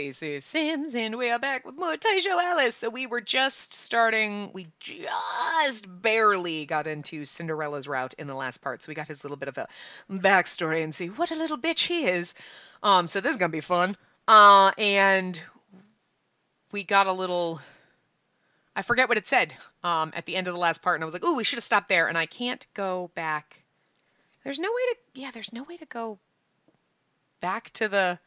Spacey Sims, and we are back with more Taisho Alice. So we just barely got into Cinderella's route in the last part. So we got his little bit of a backstory and see what a little bitch he is. So this is gonna be fun. And we got a little, I forget what it said, at the end of the last part, and I was like, ooh, we should have stopped there, and I can't go back. There's no way to go back to the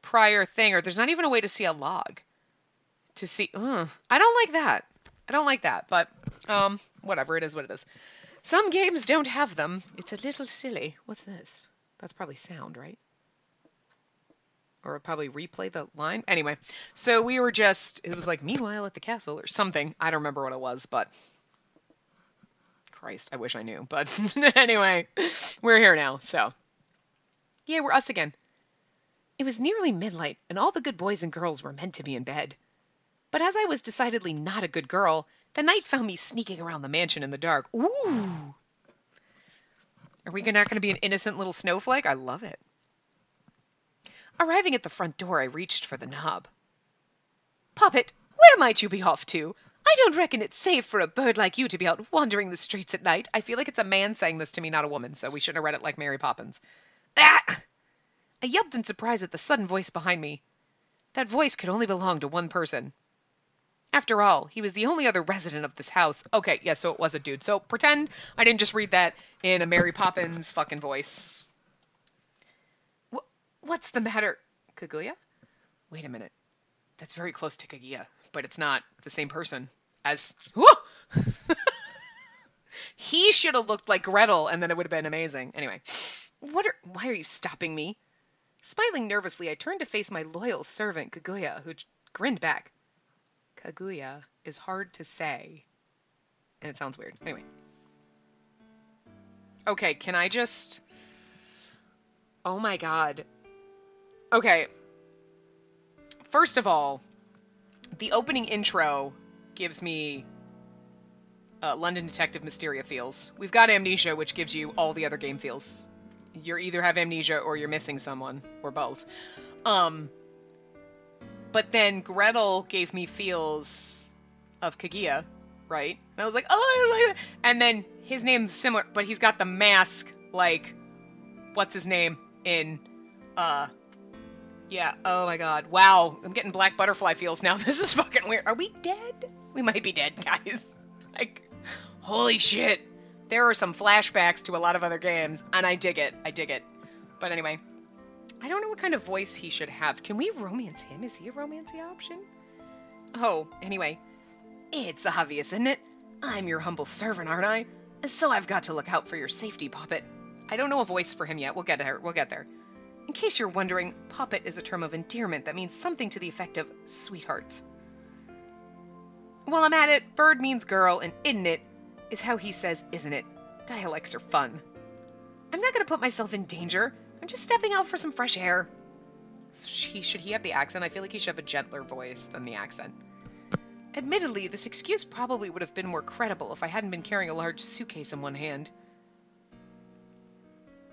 prior thing, or there's not even a way to see a log. To see, I don't like that, but, whatever, it is what it is. Some games don't have them. It's a little silly. What's this? That's probably sound, right? Or probably replay the line. Anyway, so we were it was like, meanwhile at the castle, or something. I don't remember what it was, but Christ, I wish I knew. But anyway, we're here now, so. Yeah, we're us again. It was nearly midnight, and all the good boys and girls were meant to be in bed. But as I was decidedly not a good girl, the night found me sneaking around the mansion in the dark. Ooh! Are we not going to be an innocent little snowflake? I love it. Arriving at the front door, I reached for the knob. Poppet, where might you be off to? I don't reckon it's safe for a bird like you to be out wandering the streets at night. I feel like it's a man saying this to me, not a woman, so we shouldn't have read it like Mary Poppins. Ah! I yelped in surprise at the sudden voice behind me. That voice could only belong to one person. After all, he was the only other resident of this house. Okay, yeah, so it was a dude. So pretend I didn't just read that in a Mary Poppins fucking voice. What's the matter? Kaguya? Wait a minute. That's very close to Kaguya, but it's not the same person as... He should have looked like Gretel, and then it would have been amazing. Anyway, why are you stopping me? Smiling nervously, I turned to face my loyal servant, Kaguya, who grinned back. Kaguya is hard to say, and it sounds weird. Anyway. Okay, can I just... Oh my god. Okay. First of all, the opening intro gives me London Detective Mysteria feels. We've got Amnesia, which gives you all the other game feels. You either have amnesia or you're missing someone, or both. But then Gretel gave me feels of Kaguya, right? And I was like, oh, I like that. And then his name's similar, but he's got the mask, like, what's his name in, yeah, oh my god. Wow, I'm getting black butterfly feels now. This is fucking weird. Are we dead? We might be dead, guys. Like, holy shit. There are some flashbacks to a lot of other games, and I dig it. I dig it. But anyway, I don't know what kind of voice he should have. Can we romance him? Is he a romancy option? Oh, anyway. It's obvious, isn't it? I'm your humble servant, aren't I? So I've got to look out for your safety, Poppet. I don't know a voice for him yet. We'll get there. We'll get there. In case you're wondering, Poppet is a term of endearment that means something to the effect of sweethearts. While I'm at it, bird means girl, and isn't it is how he says isn't it. Dialects are fun. I'm not going to put myself in danger. I'm just stepping out for some fresh air. So should he have the accent? I feel like he should have a gentler voice than the accent. Admittedly, this excuse probably would have been more credible if I hadn't been carrying a large suitcase in one hand.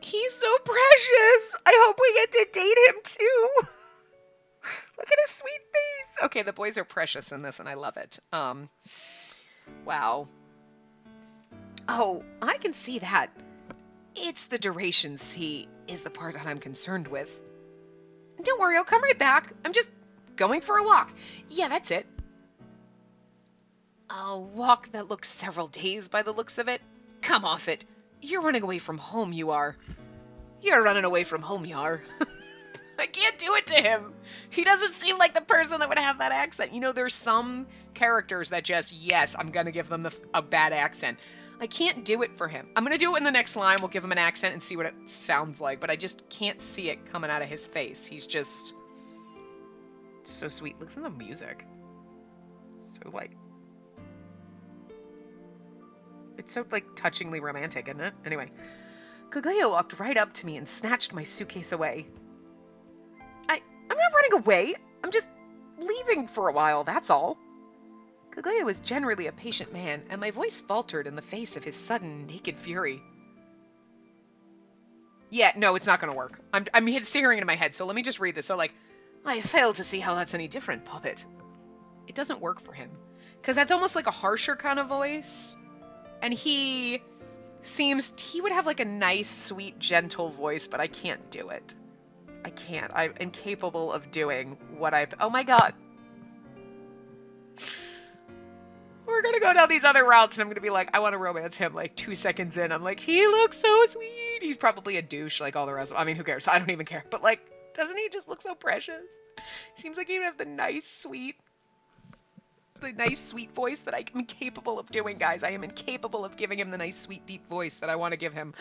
He's so precious! I hope we get to date him too! Look at his sweet face! Okay, the boys are precious in this and I love it. Wow. Oh, I can see that. It's the duration, see, is the part that I'm concerned with. Don't worry, I'll come right back. I'm just going for a walk. Yeah, that's it. A walk that looks several days by the looks of it. Come off it. You're running away from home, you are. You're running away from home, you are. I can't do it to him. He doesn't seem like the person that would have that accent. You know, there's some characters that just, yes, I'm going to give them a bad accent. I can't do it for him. I'm going to do it in the next line. We'll give him an accent and see what it sounds like. But I just can't see it coming out of his face. He's just so sweet. Look at the music. So, like... It's so, like, touchingly romantic, isn't it? Anyway. Kaguya walked right up to me and snatched my suitcase away. I'm not running away. I'm just leaving for a while, that's all. Kaguya was generally a patient man, and my voice faltered in the face of his sudden, naked fury. Yeah, no, it's not gonna work. I'm hearing it in my head, so let me just read this. So, like, I fail to see how that's any different, Puppet. It doesn't work for him. Because that's almost like a harsher kind of voice. And he would have like a nice, sweet, gentle voice, but I can't do it. I can't. I'm incapable of doing what oh my god. We're gonna go down these other routes and I'm gonna be like, I want to romance him like 2 seconds in. I'm like, he looks so sweet. He's probably a douche like all the rest of them. I mean, who cares? I don't even care. But like, doesn't he just look so precious? Seems like he'd have the nice, sweet voice that I'm incapable of doing, guys. I am incapable of giving him the nice, sweet, deep voice that I want to give him.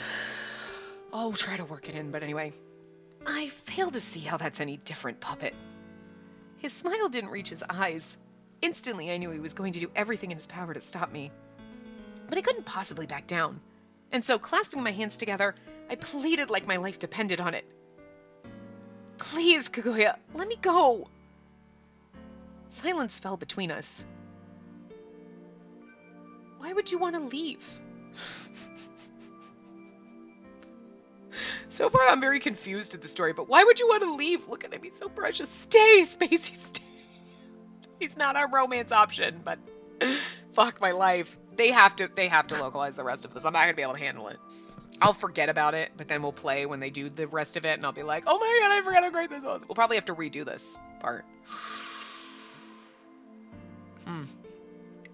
I'll try to work it in, but anyway. I fail to see how that's any different, Puppet. His smile didn't reach his eyes. Instantly, I knew he was going to do everything in his power to stop me. But I couldn't possibly back down. And so, clasping my hands together, I pleaded like my life depended on it. Please, Kaguya, let me go. Silence fell between us. Why would you want to leave? So far, I'm very confused at the story, but why would you want to leave? Look at him, he's so precious. Stay, Spacey, stay. He's not our romance option, but fuck my life. They have to localize the rest of this. I'm not gonna be able to handle it. I'll forget about it, but then we'll play when they do the rest of it, and I'll be like, oh my god, I forgot how great this was. We'll probably have to redo this part.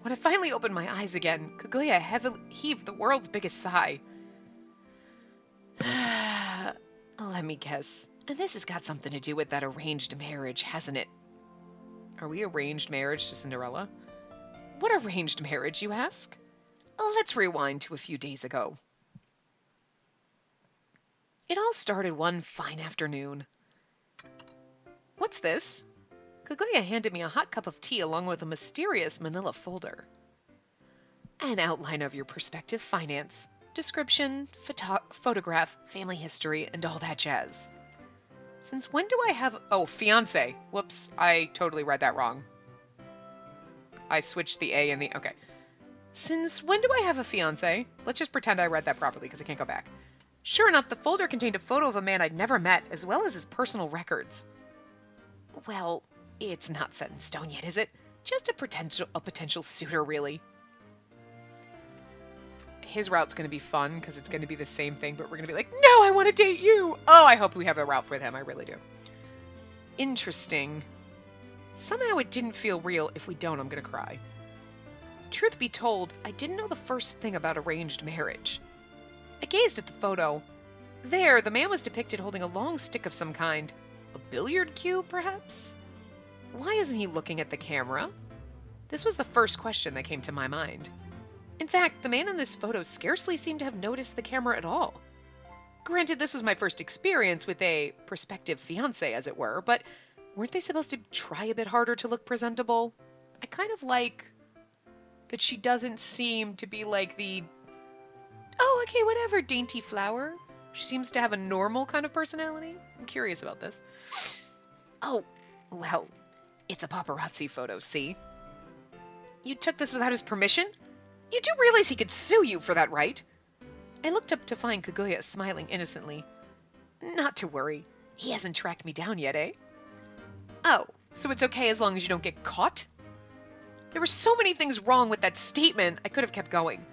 When I finally opened my eyes again, Kaguya heavily heaved the world's biggest sigh. Let me guess. This has got something to do with that arranged marriage, hasn't it? Are we arranged marriage to Cinderella? What arranged marriage, you ask? Let's rewind to a few days ago. It all started one fine afternoon. What's this? Kaguya handed me a hot cup of tea along with a mysterious manila folder. An outline of your prospective finance, description, photograph, family history, and all that jazz. Since when do I have... Oh, fiancé. Whoops, I totally read that wrong. I switched the A and the... Okay. Since when do I have a fiancé? Let's just pretend I read that properly because I can't go back. Sure enough, the folder contained a photo of a man I'd never met, as well as his personal records. Well, it's not set in stone yet, is it? Just a potential suitor, really. His route's going to be fun because it's going to be the same thing, but we're going to be like, no, I want to date you. Oh, I hope we have a route with him. I really do. Interesting. Somehow it didn't feel real. If we don't, I'm going to cry. Truth be told, I didn't know the first thing about arranged marriage. I gazed at the photo. There, the man was depicted holding a long stick of some kind. A billiard cue, perhaps? Why isn't he looking at the camera? This was the first question that came to my mind. In fact, the man in this photo scarcely seemed to have noticed the camera at all. Granted, this was my first experience with a prospective fiancé, as it were, but weren't they supposed to try a bit harder to look presentable? I kind of like that she doesn't seem to be like the, oh, okay, whatever, dainty flower. She seems to have a normal kind of personality. I'm curious about this. Oh, well, it's a paparazzi photo, see? You took this without his permission? You do realize he could sue you for that, right? I looked up to find Kaguya smiling innocently. Not to worry. He hasn't tracked me down yet, eh? Oh, so it's okay as long as you don't get caught? There were so many things wrong with that statement, I could have kept going.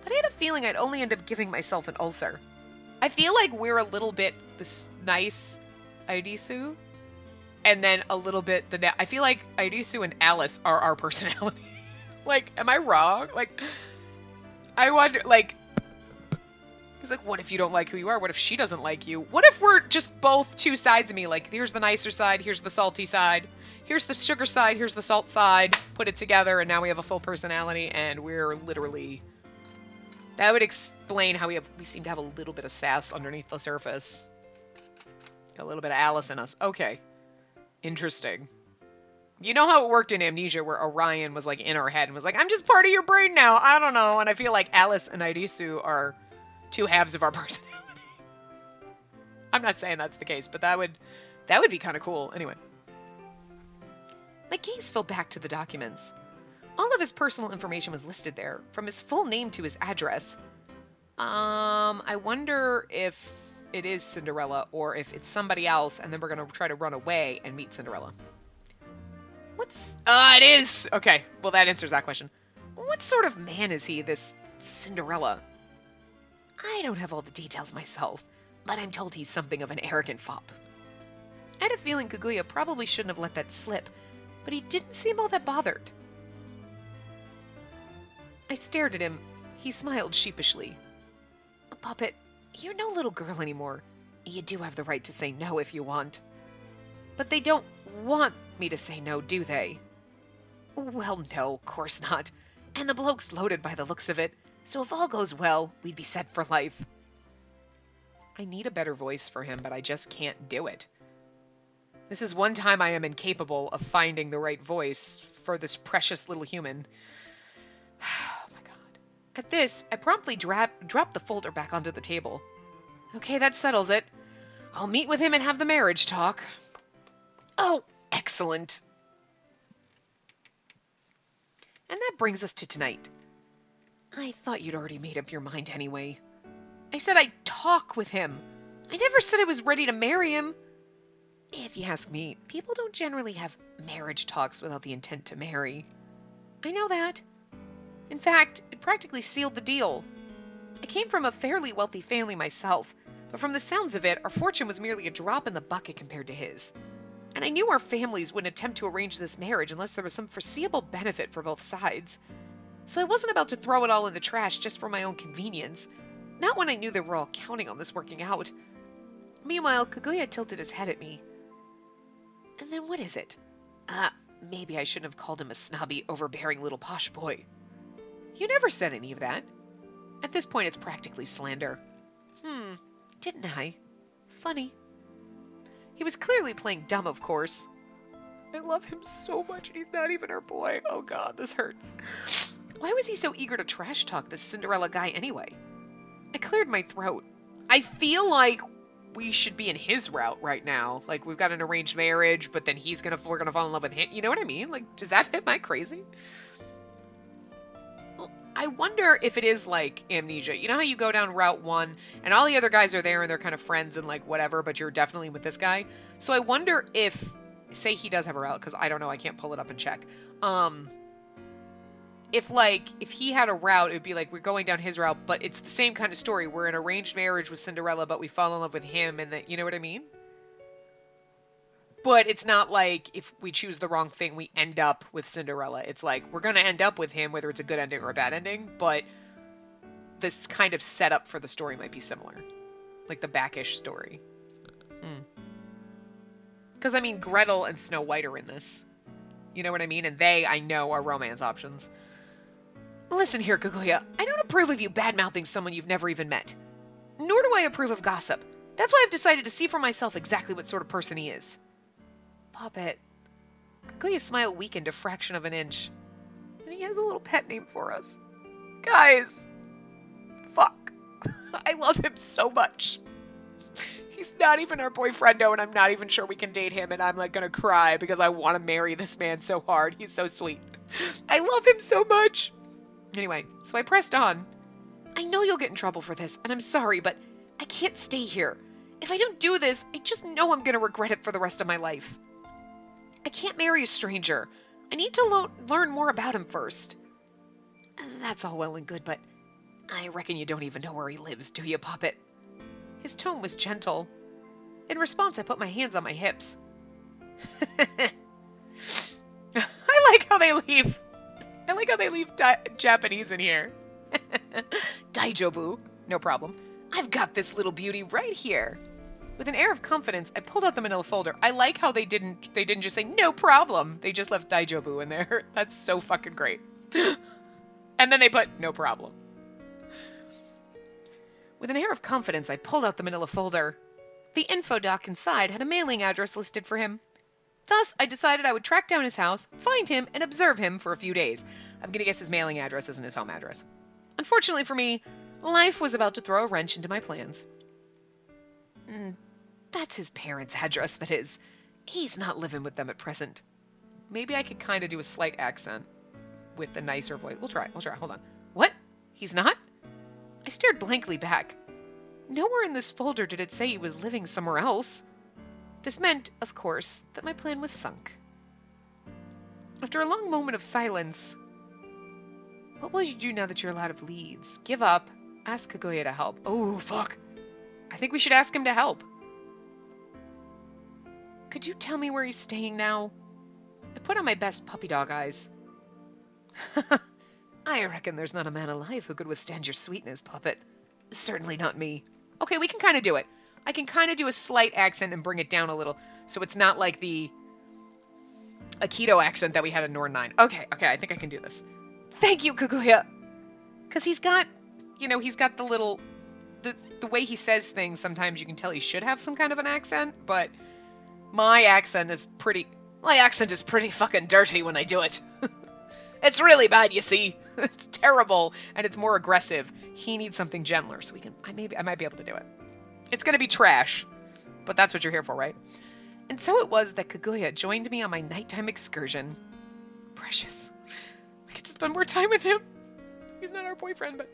But I had a feeling I'd only end up giving myself an ulcer. I feel like we're a little bit this nice Aidisu, and then a little bit I feel like Aidisu and Alice are our personality. Like, am I wrong? Like, I wonder, like, it's like, what if you don't like who you are? What if she doesn't like you? What if we're just both two sides of me? Like, here's the nicer side, here's the salty side, here's the sugar side, here's the salt side, put it together, and now we have a full personality, and we're literally... That would explain how we seem to have a little bit of sass underneath the surface. A little bit of Alice in us. Okay. Interesting. You know how it worked in Amnesia where Orion was like in our head and was like, I'm just part of your brain now. I don't know. And I feel like Alice and Irisu are two halves of our personality. I'm not saying that's the case, but that would be kind of cool. Anyway. My gaze fell back to the documents. All of his personal information was listed there, from his full name to his address. I wonder if it is Cinderella or if it's somebody else, and then we're going to try to run away and meet Cinderella. It is! Okay, well, that answers that question. What sort of man is he, this Cinderella? I don't have all the details myself, but I'm told he's something of an arrogant fop. I had a feeling Kaguya probably shouldn't have let that slip, but he didn't seem all that bothered. I stared at him. He smiled sheepishly. Puppet, you're no little girl anymore. You do have the right to say no if you want. But they don't want me to say no, do they? Well, no, of course not. And the bloke's loaded by the looks of it, so if all goes well, we'd be set for life. I need a better voice for him, but I just can't do it. This is one time I am incapable of finding the right voice for this precious little human. Oh my god. At this, I promptly dropped the folder back onto the table. Okay, that settles it. I'll meet with him and have the marriage talk. Oh, excellent. And that brings us to tonight. I thought you'd already made up your mind anyway. I said I'd talk with him. I never said I was ready to marry him. If you ask me, people don't generally have marriage talks without the intent to marry. I know that. In fact, it practically sealed the deal. I came from a fairly wealthy family myself, but from the sounds of it, our fortune was merely a drop in the bucket compared to his. And I knew our families wouldn't attempt to arrange this marriage unless there was some foreseeable benefit for both sides. So I wasn't about to throw it all in the trash just for my own convenience. Not when I knew they were all counting on this working out. Meanwhile, Kaguya tilted his head at me. And then what is it? Maybe I shouldn't have called him a snobby, overbearing little posh boy. You never said any of that. At this point, it's practically slander. Didn't I? Funny. He was clearly playing dumb, of course. I love him so much, and he's not even our boy. Oh god, this hurts. Why was he so eager to trash talk this Cinderella guy anyway? I cleared my throat. I feel like we should be in his route right now. Like, we've got an arranged marriage, but then we're gonna fall in love with him. You know what I mean? Like, does that am I crazy? I wonder if it is like Amnesia. You know how you go down Route 1 and all the other guys are there and they're kind of friends and like whatever, but you're definitely with this guy. So I wonder if, say he does have a route, because I don't know, I can't pull it up and check. If he had a route, it would be like we're going down his route, but it's the same kind of story. We're in arranged marriage with Cinderella, but we fall in love with him, and that, you know what I mean? But it's not like if we choose the wrong thing, we end up with Cinderella. It's like we're going to end up with him, whether it's a good ending or a bad ending, but this kind of setup for the story might be similar. Like the backish story. Because, I mean, Gretel and Snow White are in this. You know what I mean? And they, I know, are romance options. Listen here, Kaguya. I don't approve of you bad-mouthing someone you've never even met. Nor do I approve of gossip. That's why I've decided to see for myself exactly what sort of person he is. Puppet. Kaguya's smile weakened a fraction of an inch. And he has a little pet name for us. Guys. Fuck. I love him so much. He's not even our boyfriendo, and I'm not even sure we can date him, and I'm like gonna cry because I want to marry this man so hard. He's so sweet. I love him so much. Anyway, so I pressed on. I know you'll get in trouble for this, and I'm sorry, but I can't stay here. If I don't do this, I just know I'm gonna regret it for the rest of my life. I can't marry a stranger. I need to learn more about him first. That's all well and good, but I reckon you don't even know where he lives, do you, Puppet? His tone was gentle. In response, I put my hands on my hips. I like how they leave. I like how they leave Japanese in here. Daijobu. No problem. I've got this little beauty right here. With an air of confidence, I pulled out the manila folder. I like how they didn't just say, no problem. They just left Daijobu in there. That's so fucking great. And then they put, no problem. With an air of confidence, I pulled out the manila folder. The info doc inside had a mailing address listed for him. Thus, I decided I would track down his house, find him, and observe him for a few days. I'm gonna guess his mailing address isn't his home address. Unfortunately for me, life was about to throw a wrench into my plans. That's his parents' address, that is. He's not living with them at present. Maybe I could kind of do a slight accent with a nicer voice. We'll try. Hold on. What? He's not? I stared blankly back. Nowhere in this folder did it say he was living somewhere else. This meant, of course, that my plan was sunk. After a long moment of silence, what will you do now that you're allowed of leads? Give up. Ask Kaguya to help. Oh, fuck. I think we should ask him to help. Could you tell me where he's staying now? I put on my best puppy dog eyes. I reckon there's not a man alive who could withstand your sweetness, puppet. Certainly not me. Okay, we can kind of do it. I can kind of do a slight accent and bring it down a little, so it's not like the Aikido accent that we had in Norn 9. Okay, I think I can do this. Thank you, Kaguya! Because he's got, he's got the little, the way he says things, sometimes you can tell he should have some kind of an accent, but my accent is pretty fucking dirty when I do it. It's really bad, you see. It's terrible, and it's more aggressive. He needs something gentler, so I might be able to do it. It's gonna be trash, but that's what you're here for, right? And so it was that Kaguya joined me on my nighttime excursion. Precious. I get to spend more time with him. He's not our boyfriend, but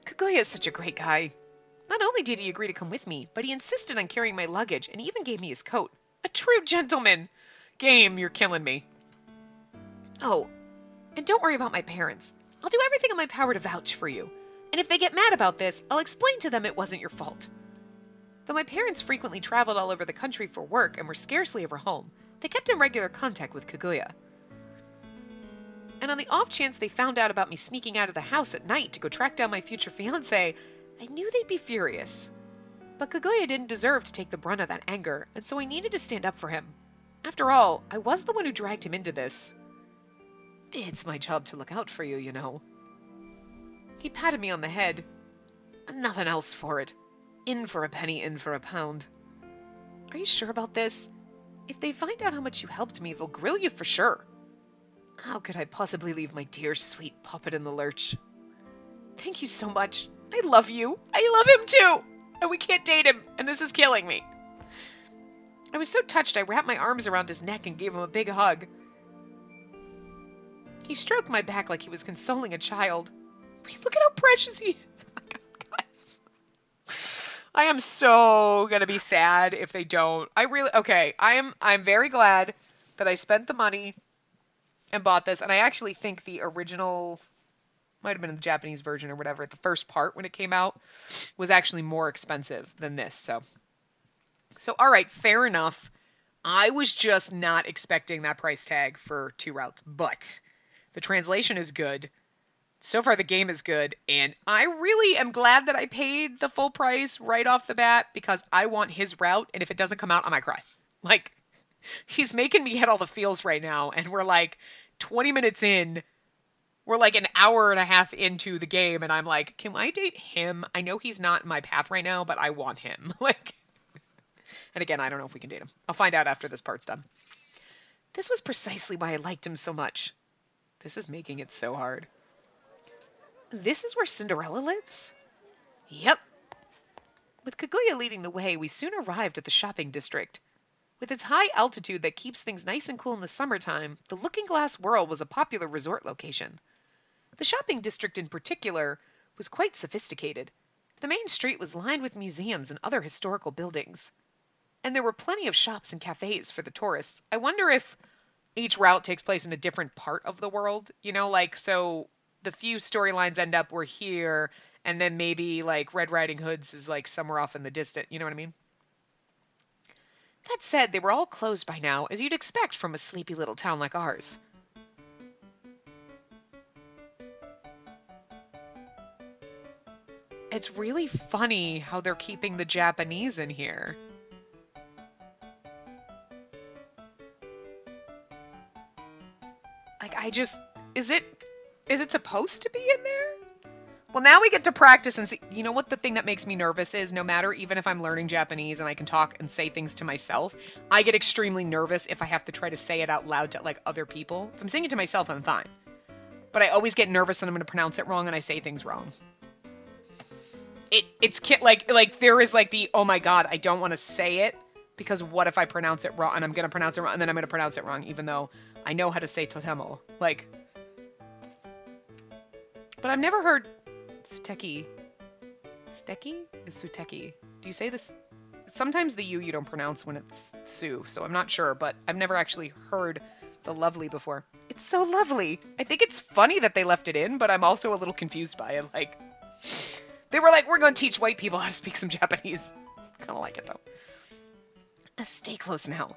Kaguya is such a great guy. Not only did he agree to come with me, but he insisted on carrying my luggage, and he even gave me his coat. A true gentleman. Game, you're killing me. Oh, and don't worry about my parents. I'll do everything in my power to vouch for you. And if they get mad about this, I'll explain to them it wasn't your fault. Though my parents frequently traveled all over the country for work and were scarcely ever home, they kept in regular contact with Kaguya. And on the off chance they found out about me sneaking out of the house at night to go track down my future fiancé, I knew they'd be furious. But Kaguya didn't deserve to take the brunt of that anger, and so I needed to stand up for him. After all, I was the one who dragged him into this. It's my job to look out for you, you know. He patted me on the head. Nothing else for it. In for a penny, in for a pound. Are you sure about this? If they find out how much you helped me, they'll grill you for sure. How could I possibly leave my dear, sweet puppet in the lurch? Thank you so much. I love you. I love him too. And we can't date him, and this is killing me. I was so touched I wrapped my arms around his neck and gave him a big hug. He stroked my back like he was consoling a child. Look at how precious he is. Oh my God, guys. I am so gonna be sad if they don't. I'm very glad that I spent the money and bought this, and I actually think the original might have been in the Japanese version or whatever. The first part when it came out was actually more expensive than this. So all right, fair enough. I was just not expecting that price tag for 2 routes, but the translation is good. So far, the game is good, and I really am glad that I paid the full price right off the bat because I want his route, and if it doesn't come out, I might cry. Like, he's making me get all the feels right now, and we're like 20 minutes in. We're like an hour and a half into the game, and I'm like, can I date him? I know he's not in my path right now, but I want him. And again, I don't know if we can date him. I'll find out after this part's done. This was precisely why I liked him so much. This is making it so hard. This is where Cinderella lives? Yep. With Kaguya leading the way, we soon arrived at the shopping district. With its high altitude that keeps things nice and cool in the summertime, the Looking Glass Whirl was a popular resort location. The shopping district in particular was quite sophisticated. The main street was lined with museums and other historical buildings. And there were plenty of shops and cafes for the tourists. I wonder if each route takes place in a different part of the world. So the few storylines end up we're here, and then maybe like Red Riding Hood's is like somewhere off in the distance. You know what I mean? That said, they were all closed by now, as you'd expect from a sleepy little town like ours. It's really funny how they're keeping the Japanese in here. Is it supposed to be in there? Well, now we get to practice and see. You know what the thing that makes me nervous is? No matter, even if I'm learning Japanese and I can talk and say things to myself, I get extremely nervous if I have to try to say it out loud to like other people. If I'm saying it to myself, I'm fine. But I always get nervous that I'm going to pronounce it wrong and I say things wrong. It's like there is like the, oh my God, I don't want to say it because what if I pronounce it wrong and I'm going to pronounce it wrong and then I'm going to pronounce it wrong even though I know how to say totemo. But I've never heard Tsuteki. Steki is Suteki. Do you say this? Sometimes the U you don't pronounce when it's Su, so I'm not sure, but I've never actually heard the lovely before. It's so lovely. I think it's funny that they left it in, but I'm also a little confused by it. Like, they were like, we're going to teach white people how to speak some Japanese. Kind of like it, though. Stay close now.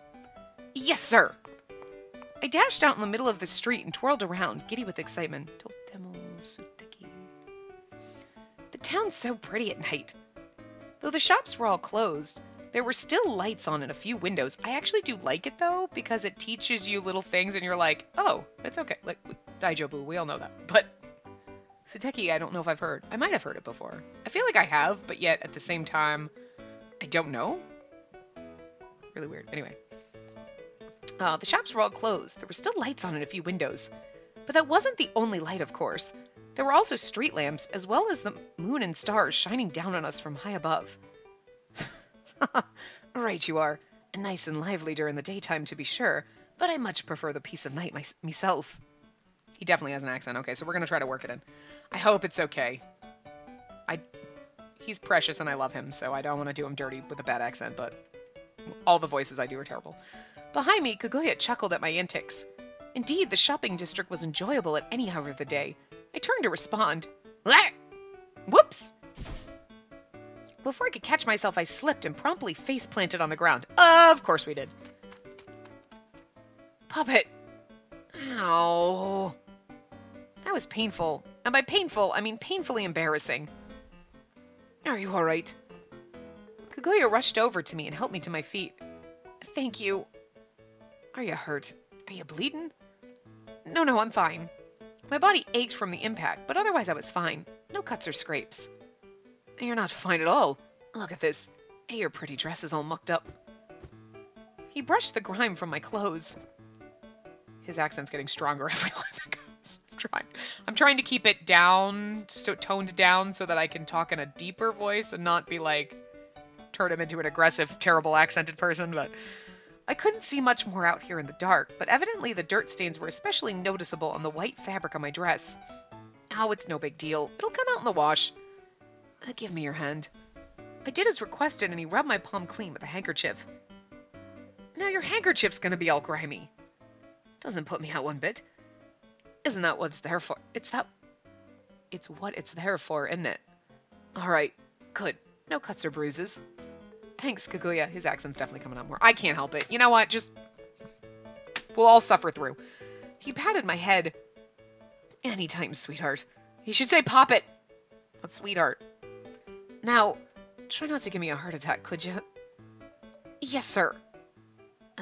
Yes, sir. I dashed out in the middle of the street and twirled around, giddy with excitement. Totemo Suteki. The town's so pretty at night. Though the shops were all closed, there were still lights on in a few windows. I actually do like it, though, because it teaches you little things, and you're like, oh, it's okay. Like, Daijobu, we all know that. But Suteki, I don't know if I've heard. I might have heard it before. I feel like I have, but yet, at the same time, I don't know. Really weird. Anyway. The shops were all closed. There were still lights on in a few windows. But that wasn't the only light, of course. There were also street lamps, as well as the moon and stars shining down on us from high above. Right you are. Nice and lively during the daytime, to be sure, but I much prefer the peace of night myself. He definitely has an accent. Okay, so we're going to try to work it in. I hope it's okay. He's precious and I love him, so I don't want to do him dirty with a bad accent, but all the voices I do are terrible. Behind me, Kaguya chuckled at my antics. Indeed, the shopping district was enjoyable at any hour of the day. I turned to respond. Whoops! Before I could catch myself, I slipped and promptly face-planted on the ground. Of course we did. Puppet! Ow. That was painful. And by painful, I mean painfully embarrassing. Are you all right? Kaguya rushed over to me and helped me to my feet. Thank you. Are you hurt? Are you bleeding? No, I'm fine. My body ached from the impact, but otherwise I was fine. No cuts or scrapes. You're not fine at all. Look at this. Your pretty dress is all mucked up. He brushed the grime from my clothes. His accent's getting stronger every line that goes. I'm trying to keep it down, toned down, so that I can talk in a deeper voice and not be like, turn him into an aggressive, terrible accented person, but I couldn't see much more out here in the dark, but evidently the dirt stains were especially noticeable on the white fabric on my dress. Oh, it's no big deal. It'll come out in the wash. Give me your hand. I did as requested, and he rubbed my palm clean with a handkerchief. Now your handkerchief's gonna be all grimy. Doesn't put me out one bit. Isn't that what it's there for? It's what it's there for, isn't it? Alright, good. No cuts or bruises. Thanks, Kaguya. His accent's definitely coming out more. I can't help it. You know what? We'll all suffer through. He patted my head. Anytime, sweetheart. You should say pop it. What sweetheart? Now, try not to give me a heart attack, could you? Yes, sir.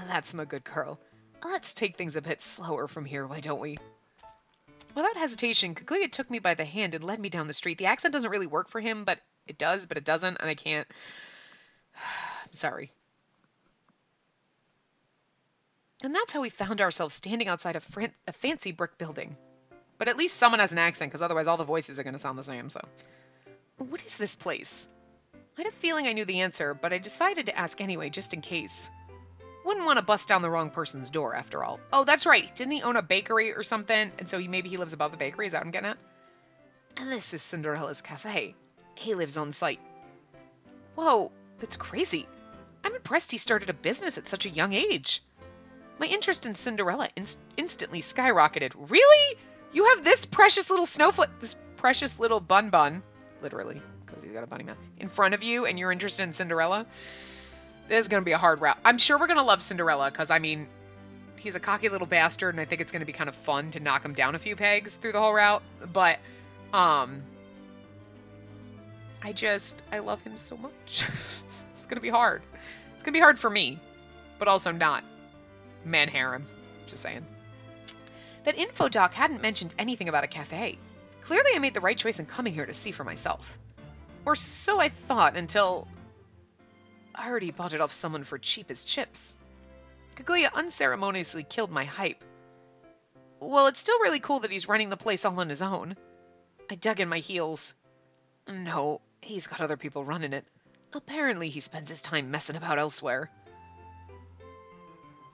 That's my good girl. Let's take things a bit slower from here, why don't we? Without hesitation, Kaguya took me by the hand and led me down the street. The accent doesn't really work for him, but it does, but it doesn't, and I can't. I'm sorry. And that's how we found ourselves standing outside a fancy brick building. But at least someone has an accent, because otherwise all the voices are going to sound the same, so. What is this place? I had a feeling I knew the answer, but I decided to ask anyway, just in case. Wouldn't want to bust down the wrong person's door, after all. Oh, that's right. Didn't he own a bakery or something? And so maybe he lives above the bakery? Is that what I'm getting at? And this is Cinderella's cafe. He lives on site. Whoa, that's crazy. I'm impressed he started a business at such a young age. My interest in Cinderella instantly skyrocketed. Really? You have this precious little snowflake, this precious little bun, literally, because he's got a bunny mouth, in front of you, and you're interested in Cinderella? This is going to be a hard route. I'm sure we're going to love Cinderella, because, I mean, he's a cocky little bastard, and I think it's going to be kind of fun to knock him down a few pegs through the whole route, but, I love him so much. It's going to be hard. It's going to be hard for me, but also not. Man harem. Just saying. That info doc hadn't mentioned anything about a cafe. Clearly I made the right choice in coming here to see for myself. Or so I thought until I heard he bought it off someone for cheap as chips. Kaguya unceremoniously killed my hype. Well, it's still really cool that he's running the place all on his own. I dug in my heels. No, he's got other people running it. Apparently he spends his time messing about elsewhere.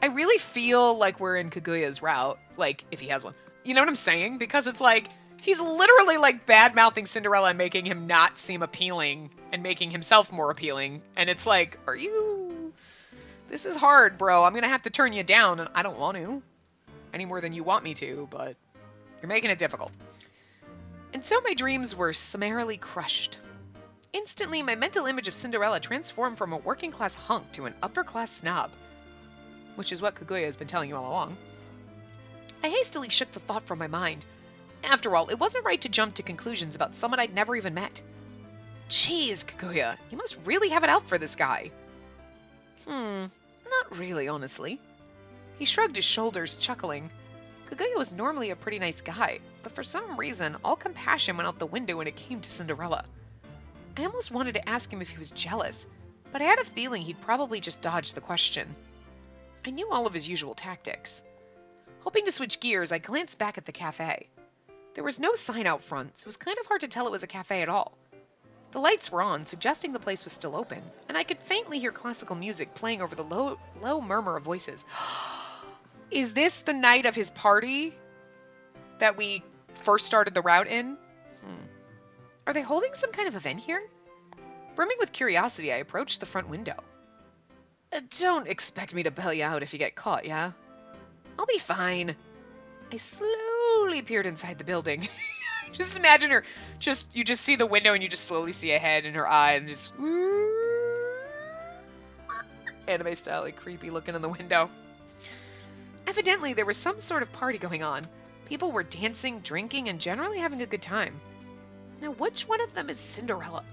I really feel like we're in Kaguya's route, like, if he has one. You know what I'm saying? Because it's like, He's literally like bad-mouthing Cinderella and making him not seem appealing and making himself more appealing. And it's like, are you... This is hard, bro. I'm going to have to turn you down, and I don't want to. Any more than you want me to, but you're making it difficult. And so my dreams were summarily crushed. Instantly, my mental image of Cinderella transformed from a working-class hunk to an upper-class snob. Which is what Kaguya has been telling you all along. I hastily shook the thought from my mind. After all, it wasn't right to jump to conclusions about someone I'd never even met. Jeez, Kaguya, you must really have it out for this guy. Not really, honestly. He shrugged his shoulders, chuckling. Kaguya was normally a pretty nice guy, but for some reason, all compassion went out the window when it came to Cinderella. I almost wanted to ask him if he was jealous, but I had a feeling he'd probably just dodge the question. I knew all of his usual tactics. Hoping to switch gears, I glanced back at the cafe. There was no sign out front, so it was kind of hard to tell it was a cafe at all. The lights were on, suggesting the place was still open, and I could faintly hear classical music playing over the low murmur of voices. Is this the night of his party that we first started the route in? Are they holding some kind of event here? Brimming with curiosity, I approached the front window. Don't expect me to bail you out if you get caught, yeah? I'll be fine. I slowly peered inside the building. Just imagine her, you just see the window and you just slowly see a head in her eye and just... anime style, like creepy looking in the window. Evidently, there was some sort of party going on. People were dancing, drinking, and generally having a good time. Now, which one of them is Cinderella?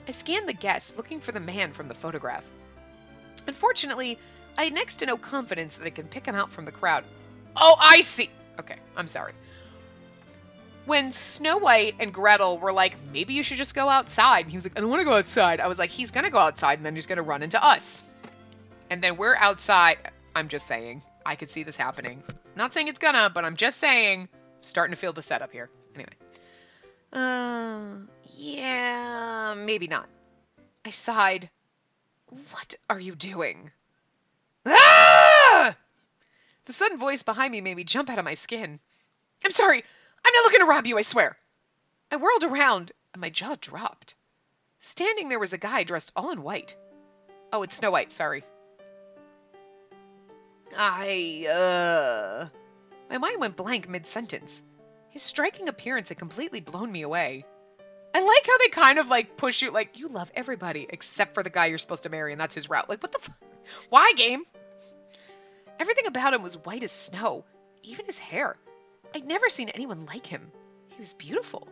I scanned the guests, looking for the man from the photograph. Unfortunately, I had next to no confidence that I could pick him out from the crowd. Oh, I see! Okay, I'm sorry. When Snow White and Gretel were like, maybe you should just go outside. And he was like, I don't want to go outside. I was like, he's going to go outside and then he's going to run into us. And then we're outside. I'm just saying. I could see this happening. I'm not saying it's gonna, but I'm just saying. Starting to feel the setup here. Anyway. Yeah, maybe not. I sighed. What are you doing? Ah! The sudden voice behind me made me jump out of my skin. I'm sorry. I'm not looking to rob you, I swear. I whirled around, and my jaw dropped. Standing there was a guy dressed all in white. Oh, it's Snow White, sorry. My mind went blank mid-sentence. His striking appearance had completely blown me away. I like how they kind of, like, push you, like, you love everybody except for the guy you're supposed to marry, and that's his route. Like, what the fuck? Why, game? Everything about him was white as snow, even his hair. I'd never seen anyone like him. He was beautiful.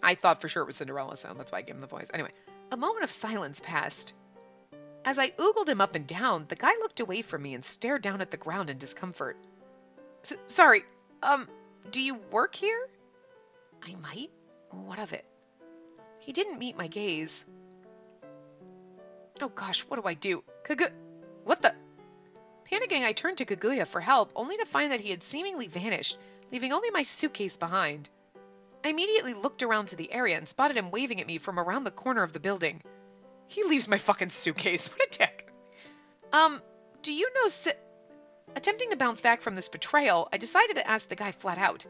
I thought for sure it was Cinderella, so that's why I gave him the voice. Anyway, a moment of silence passed. As I oogled him up and down, the guy looked away from me and stared down at the ground in discomfort. Sorry, do you work here? I might? What of it? He didn't meet my gaze. Oh gosh, what do I do? What the? Panicking, I turned to Kaguya for help, only to find that he had seemingly vanished, leaving only my suitcase behind. I immediately looked around to the area and spotted him waving at me from around the corner of the building. He leaves my fucking suitcase. What a dick. Do you know Attempting to bounce back from this betrayal, I decided to ask the guy flat out.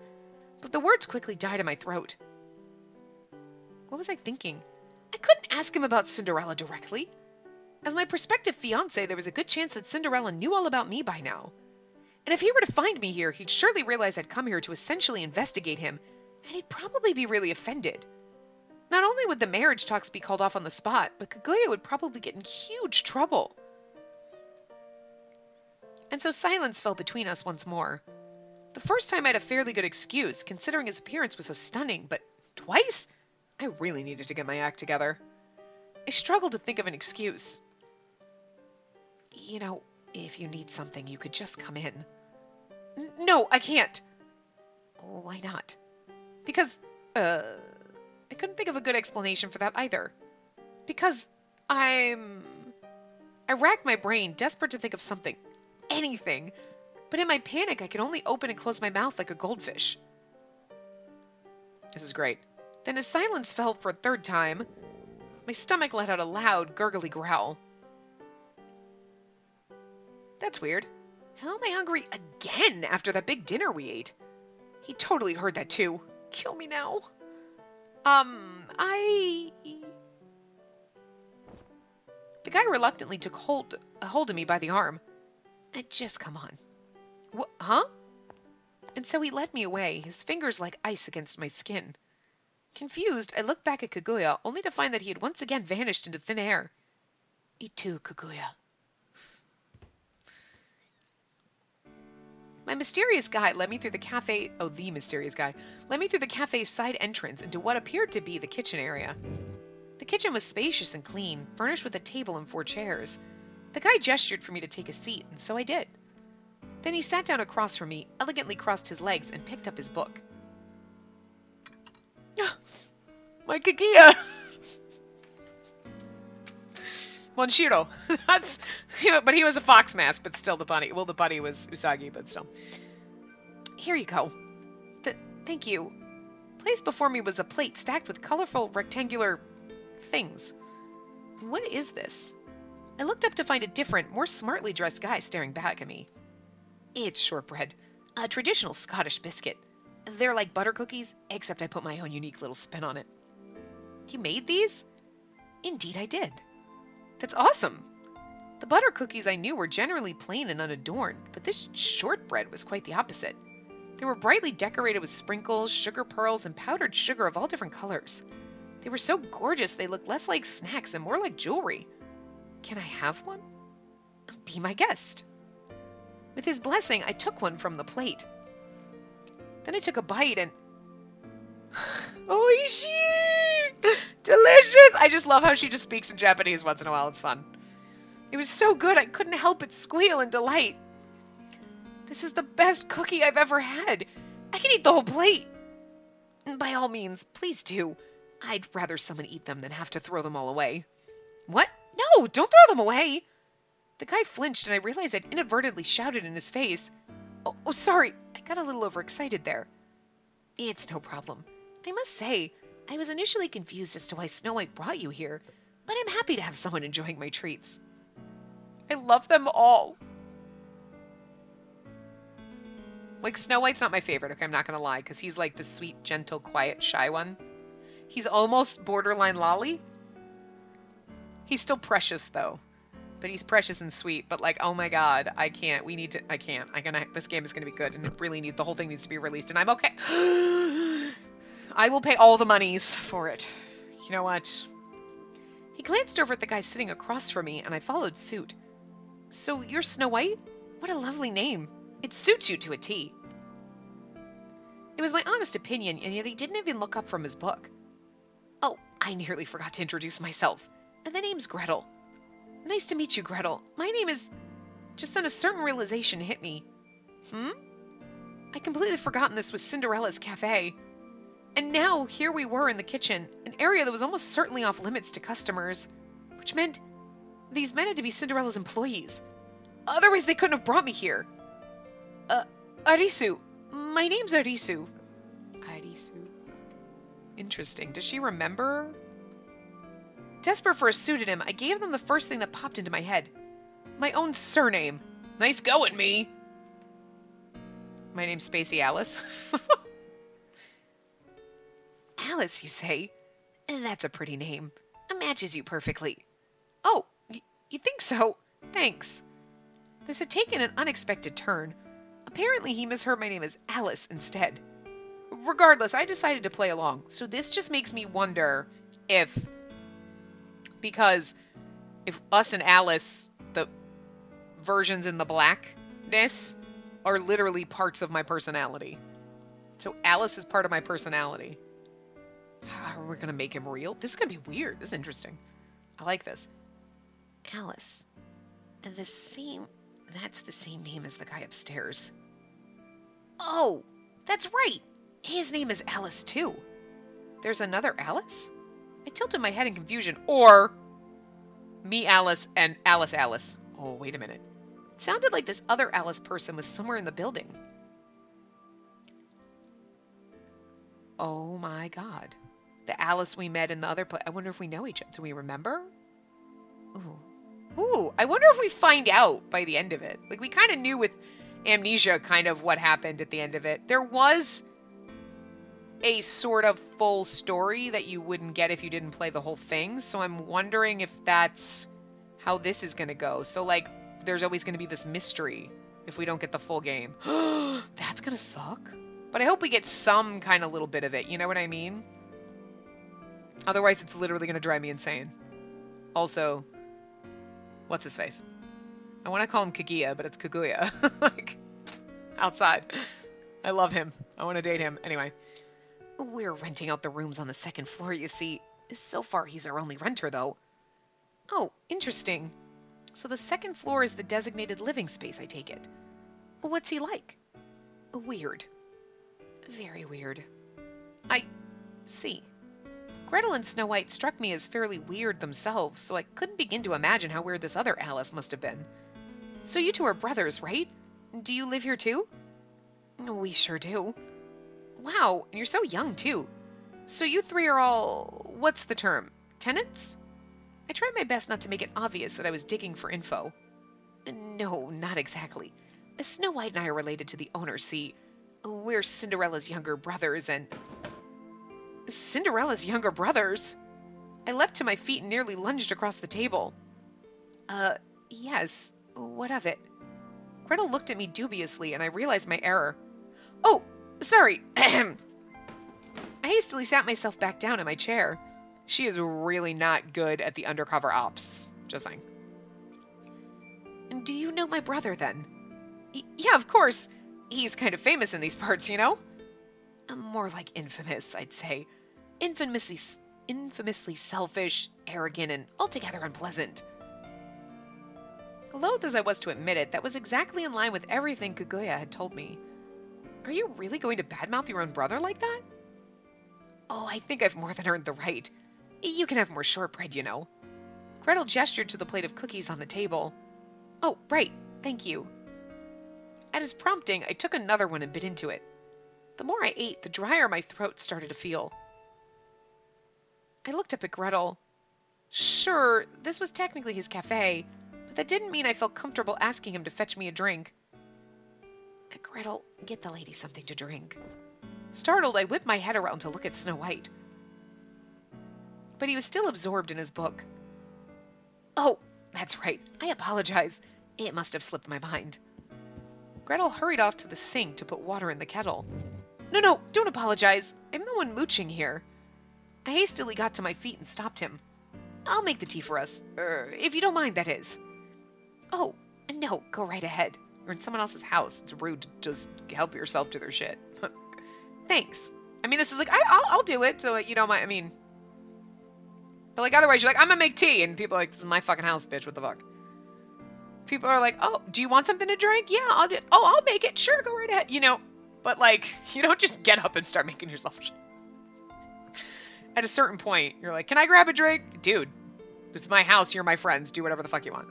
But the words quickly died in my throat. What was I thinking? I couldn't ask him about Cinderella directly. As my prospective fiancé, there was a good chance that Cinderella knew all about me by now. And if he were to find me here, he'd surely realize I'd come here to essentially investigate him, and he'd probably be really offended. Not only would the marriage talks be called off on the spot, but Kaguya would probably get in huge trouble. And so silence fell between us once more. The first time I had a fairly good excuse, considering his appearance was so stunning, but twice? I really needed to get my act together. I struggled to think of an excuse. You know, if you need something, you could just come in. No, I can't. Why not? Because, I couldn't think of a good explanation for that either. Because I racked my brain, desperate to think of something. Anything. But in my panic, I could only open and close my mouth like a goldfish. This is great. Then as silence fell for a third time, my stomach let out a loud, gurgly growl. That's weird. How am I hungry again after that big dinner we ate? He totally heard that too. Kill me now. The guy reluctantly took hold of me by the arm. Just come on. What? Huh? And so he led me away, his fingers like ice against my skin. Confused, I looked back at Kaguya, only to find that he had once again vanished into thin air. Me too, Kaguya. My mysterious guide led me through the cafe. Oh, the mysterious guy led me through the cafe's side entrance into what appeared to be the kitchen area. The kitchen was spacious and clean, furnished with a table and 4 chairs. The guy gestured for me to take a seat, and so I did. Then he sat down across from me, elegantly crossed his legs, and picked up his book. My Kaguya! Monshiro. That's, but he was a fox mask, but still the bunny. Well, the bunny was Usagi, but still. Here you go. Thank you. Placed before me was a plate stacked with colorful rectangular things. What is this? I looked up to find a different, more smartly dressed guy staring back at me. It's shortbread, a traditional Scottish biscuit. They're like butter cookies, except I put my own unique little spin on it. You made these? Indeed I did. That's awesome. The butter cookies I knew were generally plain and unadorned, but this shortbread was quite the opposite. They were brightly decorated with sprinkles, sugar pearls, and powdered sugar of all different colors. They were so gorgeous they looked less like snacks and more like jewelry. Can I have one? Be my guest. With his blessing, I took one from the plate. Then I took a bite and... Oishii! Delicious! I just love how she just speaks in Japanese once in a while. It's fun. It was so good I couldn't help but squeal in delight. This is the best cookie I've ever had. I can eat the whole plate. By all means, please do. I'd rather someone eat them than have to throw them all away. What? No, don't throw them away. The guy flinched and I realized I'd inadvertently shouted in his face. Oh, sorry. I got a little overexcited there. It's no problem. I must say, I was initially confused as to why Snow White brought you here, but I'm happy to have someone enjoying my treats. I love them all. Like, Snow White's not my favorite, okay, I'm not gonna lie, because he's like the sweet, gentle, quiet, shy one. He's almost borderline lolly. He's still precious, though. But he's precious and sweet, but like, oh my god, I can't, this game is gonna be good, and the whole thing needs to be released, and I'm okay. I will pay all the monies for it. You know what? He glanced over at the guy sitting across from me, and I followed suit. So you're Snow White? What a lovely name. It suits you to a T. It was my honest opinion, and yet he didn't even look up from his book. Oh, I nearly forgot to introduce myself. And the name's Gretel. Nice to meet you, Gretel. My name is... Just then a certain realization hit me. I'd completely forgotten this was Cinderella's cafe. And now, here we were in the kitchen, an area that was almost certainly off limits to customers. Which meant these men had to be Cinderella's employees. Otherwise, they couldn't have brought me here. Arisu. My name's Arisu. Arisu. Interesting. Does she remember? Desperate for a pseudonym, I gave them the first thing that popped into my head. My own surname. Nice going, me. My name's Spacey Alice. Alice, you say? That's a pretty name. It matches you perfectly. Oh, you think so? Thanks. This had taken an unexpected turn. Apparently he misheard my name as Alice instead. Regardless, I decided to play along, so this just makes me wonder if us and Alice, the versions in the blackness, are literally parts of my personality. So Alice is part of my personality. How are we going to make him real? This is going to be weird. This is interesting. I like this. Alice. That's the same name as the guy upstairs. Oh, that's right. His name is Alice too. There's another Alice? I tilted my head in confusion. Or me, Alice, and Alice, Alice. Oh, wait a minute. It sounded like this other Alice person was somewhere in the building. Oh my god. The Alice we met in the other place. I wonder if we know each other. Do we remember? Ooh, I wonder if we find out by the end of it. Like, we kind of knew with Amnesia kind of what happened at the end of it. There was a sort of full story that you wouldn't get if you didn't play the whole thing. So I'm wondering if that's how this is going to go. So, like, there's always going to be this mystery if we don't get the full game. That's going to suck. But I hope we get some kind of little bit of it. You know what I mean? Otherwise, it's literally going to drive me insane. Also, what's his face? I want to call him Kaguya, but it's Kaguya. Like, outside. I love him. I want to date him. Anyway. We're renting out the rooms on the second floor, you see. So far, he's our only renter, though. Oh, interesting. So the second floor is the designated living space, I take it. What's he like? Weird. Very weird. I see. Gretel and Snow White struck me as fairly weird themselves, so I couldn't begin to imagine how weird this other Alice must have been. So you two are brothers, right? Do you live here too? We sure do. Wow, and you're so young too. So you three are all, what's the term, tenants? I tried my best not to make it obvious that I was digging for info. No, not exactly. Snow White and I are related to the owner, see. We're Cinderella's younger brothers and... Cinderella's younger brothers? I leapt to my feet and nearly lunged across the table. Yes. What of it? Gretel looked at me dubiously, and I realized my error. Oh, sorry. I hastily sat myself back down in my chair. She is really not good at the undercover ops. Just saying. Do you know my brother, then? Yeah, of course. He's kind of famous in these parts, you know? More like infamous, I'd say. Infamously selfish, arrogant, and altogether unpleasant. Loath as I was to admit it, that was exactly in line with everything Kaguya had told me. Are you really going to badmouth your own brother like that? Oh, I think I've more than earned the right. You can have more shortbread, you know. Gretel gestured to the plate of cookies on the table. Oh, right, thank you. At his prompting, I took another one and bit into it. The more I ate, the drier my throat started to feel. I looked up at Gretel. Sure, this was technically his cafe, but that didn't mean I felt comfortable asking him to fetch me a drink. Gretel, get the lady something to drink. Startled, I whipped my head around to look at Snow White. But he was still absorbed in his book. Oh, that's right. I apologize. It must have slipped my mind. Gretel hurried off to the sink to put water in the kettle. No, don't apologize. I'm the one mooching here. I hastily got to my feet and stopped him. I'll make the tea for us. If you don't mind, that is. Oh, no, go right ahead. You're in someone else's house. It's rude to just help yourself to their shit. Thanks. I mean, this is like, I'll do it, so you don't mind. I mean, but like otherwise you're like, I'm gonna make tea, and people are like, this is my fucking house, bitch, what the fuck? People are like, oh, do you want something to drink? Yeah, I'll do it. Oh, I'll make it. Sure, go right ahead. You know, but like, you don't just get up and start making yourself shit. At a certain point, you're like, can I grab a drink? Dude, it's my house, you're my friends, do whatever the fuck you want.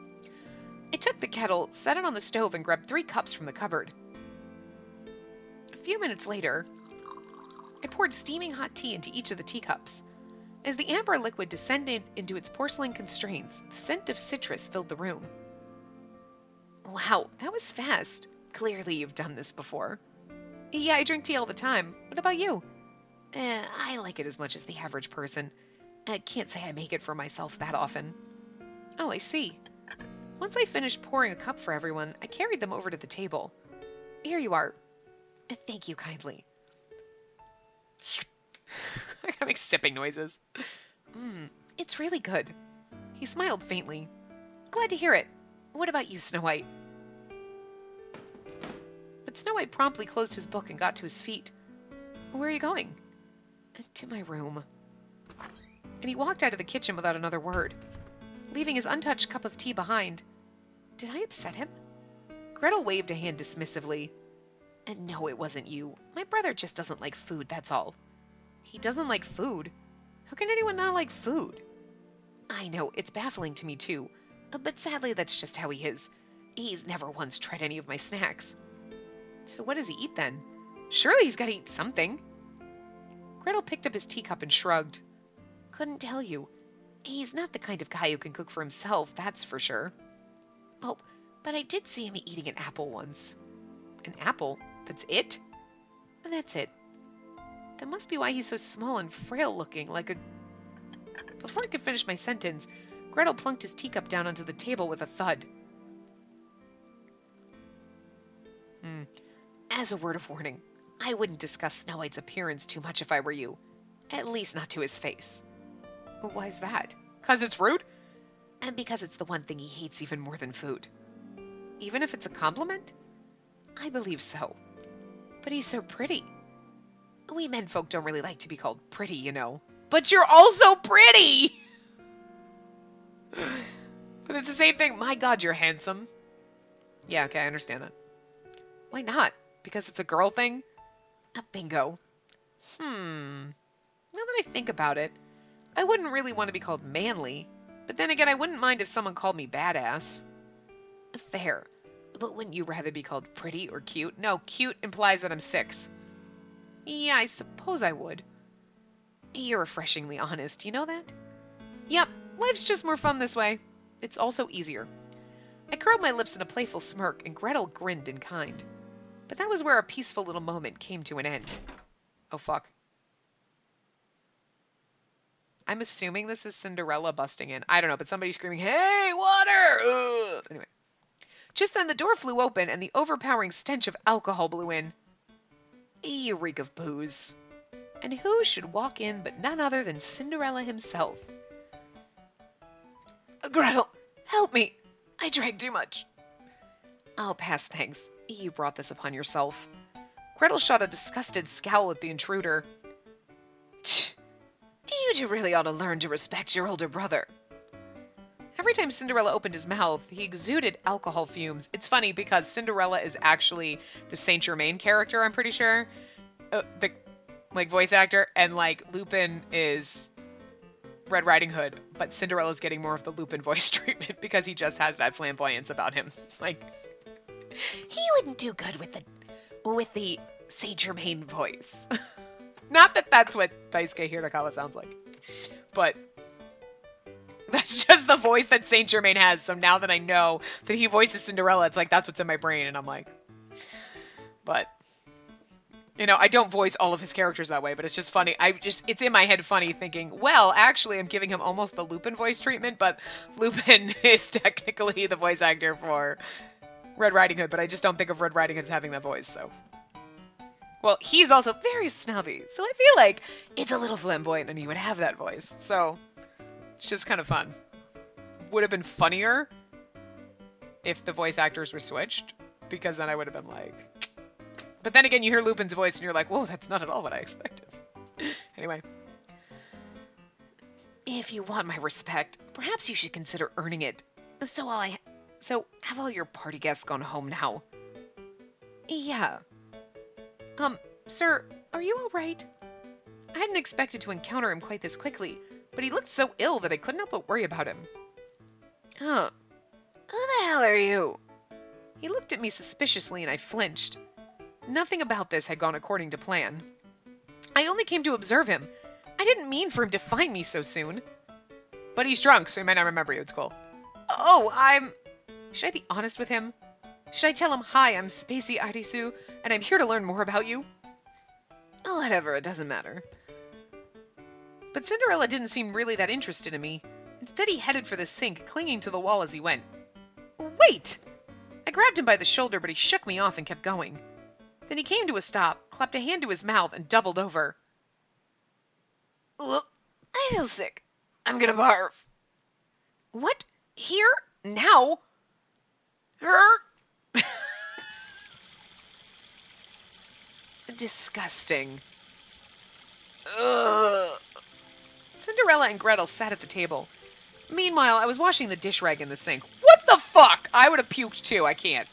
I took the kettle, set it on the stove, and grabbed 3 cups from the cupboard. A few minutes later, I poured steaming hot tea into each of the teacups. As the amber liquid descended into its porcelain constraints, the scent of citrus filled the room. Wow, that was fast. Clearly you've done this before. Yeah, I drink tea all the time. What about you? I like it as much as the average person. I can't say I make it for myself that often. Oh, I see. Once I finished pouring a cup for everyone, I carried them over to the table. Here you are. Thank you kindly. I gotta make sipping noises. It's really good. He smiled faintly. Glad to hear it. What about you, Snow White? But Snow White promptly closed his book and got to his feet. Where are you going? To my room. And he walked out of the kitchen without another word, leaving his untouched cup of tea behind. Did I upset him? Gretel waved a hand dismissively. No, it wasn't you. My brother just doesn't like food, that's all. He doesn't like food? How can anyone not like food? I know, it's baffling to me too. But sadly, that's just how he is. He's never once tried any of my snacks. So what does he eat then? Surely he's got to eat something. Gretel picked up his teacup and shrugged. Couldn't tell you. He's not the kind of guy who can cook for himself, that's for sure. Oh, but I did see him eating an apple once. An apple? That's it? That's it. That must be why he's so small and frail looking, like a... Before I could finish my sentence, Gretel plunked his teacup down onto the table with a thud. As a word of warning, I wouldn't discuss Snow White's appearance too much if I were you. At least not to his face. Why's that? 'Cause it's rude? And because it's the one thing he hates even more than food. Even if it's a compliment? I believe so. But he's so pretty. We menfolk don't really like to be called pretty, you know. But you're also pretty! But it's the same thing. My God, you're handsome. Yeah, okay, I understand that. Why not? Because it's a girl thing? Bingo. Now that I think about it, I wouldn't really want to be called manly. But then again, I wouldn't mind if someone called me badass. Fair. But wouldn't you rather be called pretty or cute? No, cute implies that I'm 6. Yeah, I suppose I would. You're refreshingly honest, you know that? Yep, life's just more fun this way. It's also easier. I curled my lips in a playful smirk, and Gretel grinned in kind. But that was where our peaceful little moment came to an end. Oh, fuck. I'm assuming this is Cinderella busting in. I don't know, but somebody's screaming, "Hey, water!" Ugh. Anyway. Just then the door flew open, and the overpowering stench of alcohol blew in. You reek of booze. And who should walk in but none other than Cinderella himself? Gretel, help me. I drank too much. I'll pass, thanks. You brought this upon yourself. Gretel shot a disgusted scowl at the intruder. You two really ought to learn to respect your older brother. Every time Cinderella opened his mouth, he exuded alcohol fumes. It's funny because Cinderella is actually the Saint Germain character, I'm pretty sure. The voice actor, and Lupin is Red Riding Hood, but Cinderella's getting more of the Lupin voice treatment because he just has that flamboyance about him. He wouldn't do good with the Saint Germain voice. Not that that's what Daisuke Hirakawa sounds like, but that's just the voice that Saint Germain has. So now that I know that he voices Cinderella, it's that's what's in my brain, and I'm like, but I don't voice all of his characters that way, but it's just funny. It's in my head funny thinking, well, actually, I'm giving him almost the Lupin voice treatment, but Lupin is technically the voice actor for Red Riding Hood, but I just don't think of Red Riding Hood as having that voice, so. Well, he's also very snobby, so I feel like it's a little flamboyant and he would have that voice, so it's just kind of fun. Would have been funnier if the voice actors were switched, because then I would have been like... But then again, you hear Lupin's voice and you're like, whoa, that's not at all what I expected. Anyway. If you want my respect, perhaps you should consider earning it. So, have all your party guests gone home now? Yeah. Sir, are you all right? I hadn't expected to encounter him quite this quickly, but he looked so ill that I couldn't help but worry about him. Huh. Who the hell are you? He looked at me suspiciously and I flinched. Nothing about this had gone according to plan. I only came to observe him. I didn't mean for him to find me so soon. But he's drunk, so he might not remember you. It's cool. Oh, Should I be honest with him? Should I tell him, hi, I'm Spacey Arisu, and I'm here to learn more about you? Oh, whatever, it doesn't matter. But Cinderella didn't seem really that interested in me. Instead, he headed for the sink, clinging to the wall as he went. Wait! I grabbed him by the shoulder, but he shook me off and kept going. Then he came to a stop, clapped a hand to his mouth, and doubled over. Look, I feel sick. I'm gonna barf. What? Here? Now? Her? Disgusting. Ugh. Cinderella and Gretel sat at the table. Meanwhile, I was washing the dish rag in the sink. What the fuck? I would have puked too. I can't.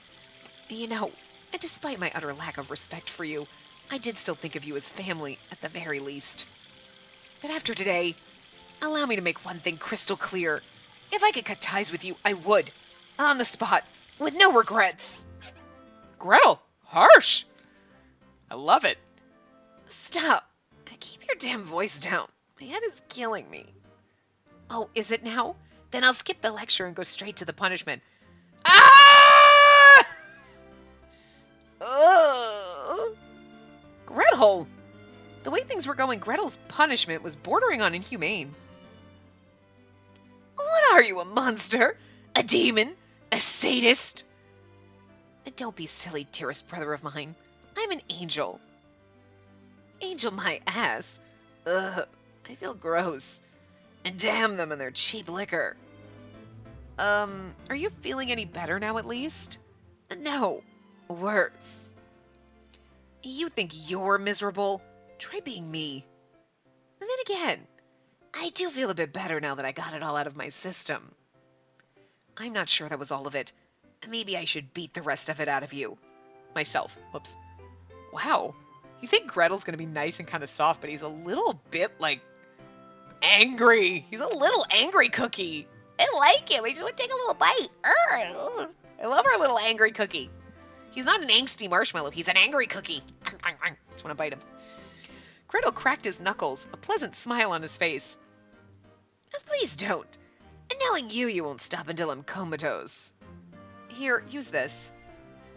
And despite my utter lack of respect for you, I did still think of you as family, at the very least. But after today, allow me to make one thing crystal clear. If I could cut ties with you, I would. On the spot, with no regrets. Gretel, harsh. I love it. Stop. Keep your damn voice down. My head is killing me. Oh, is it now? Then I'll skip the lecture and go straight to the punishment. Ah! Ugh. Gretel! The way things were going, Gretel's punishment was bordering on inhumane. What are you, a monster? A demon? A sadist? Don't be silly, dearest brother of mine. I'm an angel. Angel my ass. Ugh, I feel gross. And damn them and their cheap liquor. Are you feeling any better now at least? No, worse. You think you're miserable? Try being me. And then again, I do feel a bit better now that I got it all out of my system. I'm not sure that was all of it. Maybe I should beat the rest of it out of you. Myself. Whoops. Wow. You think Gretel's gonna be nice and kind of soft, but he's a little bit, like, angry. He's a little angry cookie. I like him. I just want to take a little bite. I love our little angry cookie. He's not an angsty marshmallow. He's an angry cookie. Just want to bite him. Gretel cracked his knuckles, a pleasant smile on his face. Please don't. And knowing you, you won't stop until I'm comatose. Here, use this.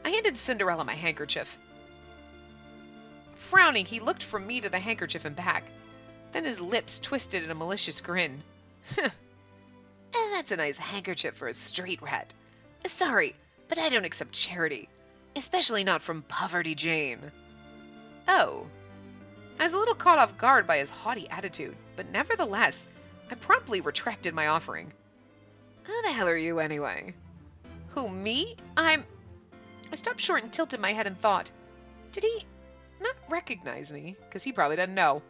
I handed Cinderella my handkerchief. Frowning, he looked from me to the handkerchief and back. Then his lips twisted in a malicious grin. That's a nice handkerchief for a street rat. Sorry, but I don't accept charity. Especially not from Poverty Jane. Oh. I was a little caught off guard by his haughty attitude, but nevertheless, I promptly retracted my offering. Who the hell are you anyway? Who, me? I stopped short and tilted my head and thought, did he not recognize me? Because he probably doesn't know.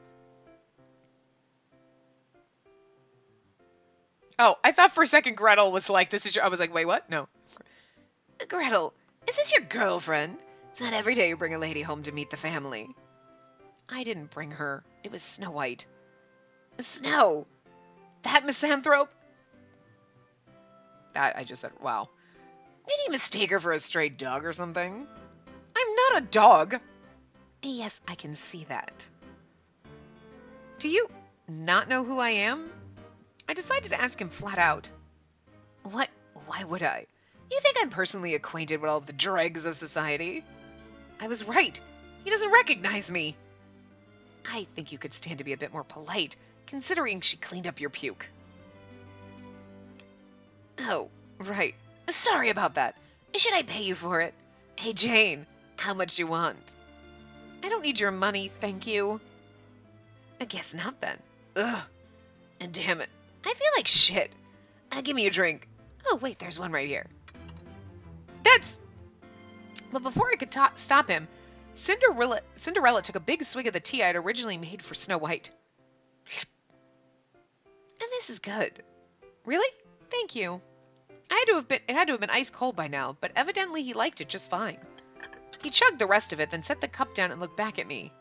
Oh, I thought for a second Gretel was like, this is your... I was like, wait, what? No. Gretel, is this your girlfriend? It's not every day you bring a lady home to meet the family. I didn't bring her. It was Snow White. Snow? That misanthrope? That, I just said, wow. Did he mistake her for a stray dog or something? I'm not a dog. Yes, I can see that. Do you not know who I am? I decided to ask him flat out. What? Why would I? You think I'm personally acquainted with all the dregs of society? I was right. He doesn't recognize me. I think you could stand to be a bit more polite, considering she cleaned up your puke. Oh, right. Sorry about that. Should I pay you for it? Hey, Jane, how much you want? I don't need your money, thank you. I guess not, then. Ugh. And damn it. I feel like shit. Give me a drink. Oh, wait, there's one right here. That's... But before I could stop him, Cinderella took a big swig of the tea I'd originally made for Snow White. And this is good. Really? Thank you. It had to have been ice cold by now, but evidently he liked it just fine. He chugged the rest of it, then set the cup down and looked back at me.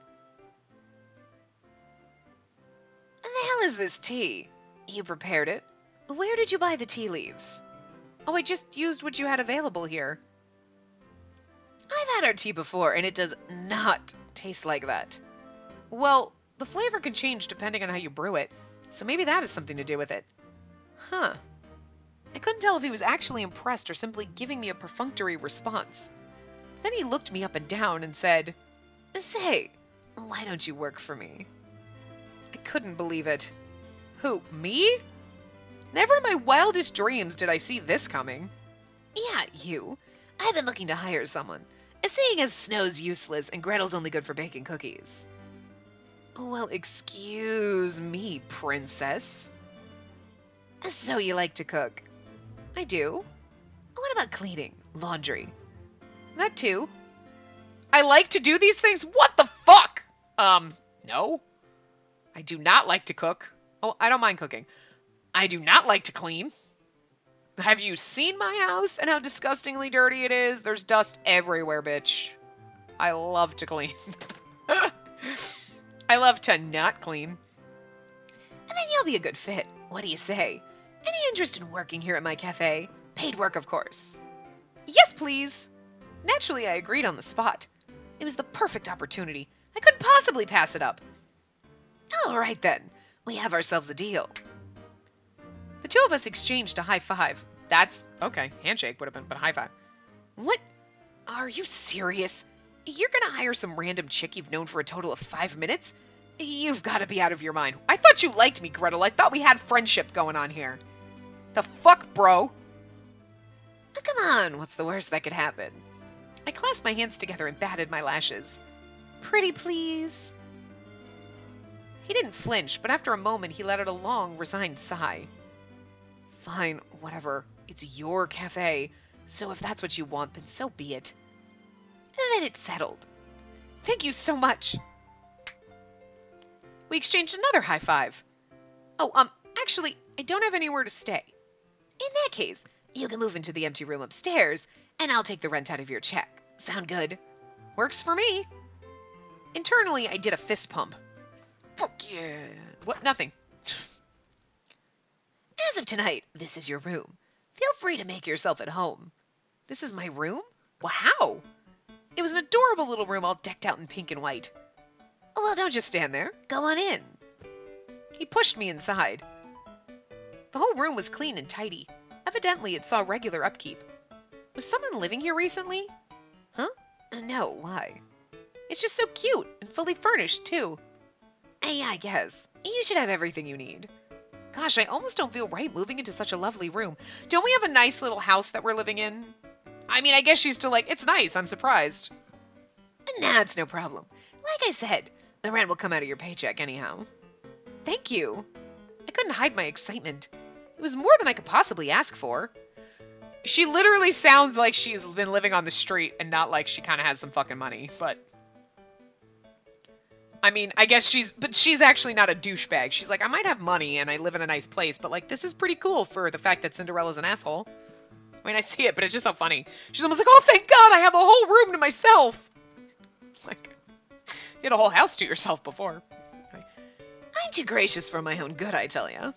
What the hell is this tea? You prepared it? Where did you buy the tea leaves? Oh, I just used what you had available here. I've had our tea before, and it does not taste like that. Well, the flavor can change depending on how you brew it, so maybe that has something to do with it. Huh. I couldn't tell if he was actually impressed or simply giving me a perfunctory response. Then he looked me up and down and said, Say, why don't you work for me? I couldn't believe it. Who, me? Never in my wildest dreams did I see this coming. Yeah, you. I've been looking to hire someone, seeing as Snow's useless and Gretel's only good for baking cookies. Well, excuse me, princess. So you like to cook? I do. What about cleaning? Laundry? That too. I like to do these things? What the fuck? No. I do not like to cook. Oh, I don't mind cooking. I do not like to clean. Have you seen my house and how disgustingly dirty it is? There's dust everywhere, bitch. I love to clean. I love to not clean. And then you'll be a good fit. What do you say? Any interest in working here at my cafe? Paid work, of course. Yes, please. Naturally, I agreed on the spot. It was the perfect opportunity. I couldn't possibly pass it up. All right, then. We have ourselves a deal. The two of us exchanged a high five. That's... okay, handshake would have been, but high five. What? Are you serious? You're gonna hire some random chick you've known for a total of 5 minutes? You've got to be out of your mind. I thought you liked me, Gretel. I thought we had friendship going on here. The fuck, bro? Oh, come on, what's the worst that could happen? I clasped my hands together and batted my lashes. Pretty please? He didn't flinch, but after a moment he let out a long, resigned sigh. Fine, whatever. It's your cafe, so if that's what you want, then so be it. And then it settled. Thank you so much. We exchanged another high five. Oh, actually, I don't have anywhere to stay. In that case, you can move into the empty room upstairs, and I'll take the rent out of your check. Sound good? Works for me. Internally, I did a fist pump. Fuck yeah. What? Nothing. As of tonight, this is your room. Feel free to make yourself at home. This is my room? Wow. It was an adorable little room all decked out in pink and white. Well, don't just stand there. Go on in. He pushed me inside. The whole room was clean and tidy. Evidently, it saw regular upkeep. Was someone living here recently? Huh? No, why? It's just so cute and fully furnished, too. Yeah, I guess. You should have everything you need. Gosh, I almost don't feel right moving into such a lovely room. Don't we have a nice little house that we're living in? I mean, I guess she's still like, it's nice, I'm surprised. Nah, it's no problem. Like I said, the rent will come out of your paycheck anyhow. Thank you. I couldn't hide my excitement. It was more than I could possibly ask for. She literally sounds like she's been living on the street and not like she kind of has some fucking money, but... I mean, I guess she's actually not a douchebag. She's like, I might have money and I live in a nice place, but like, this is pretty cool for the fact that Cinderella's an asshole. I mean, I see it, but it's just so funny. She's almost like, oh, thank God, I have a whole room to myself. It's like, you had a whole house to yourself before. I'm too gracious for my own good, I tell ya.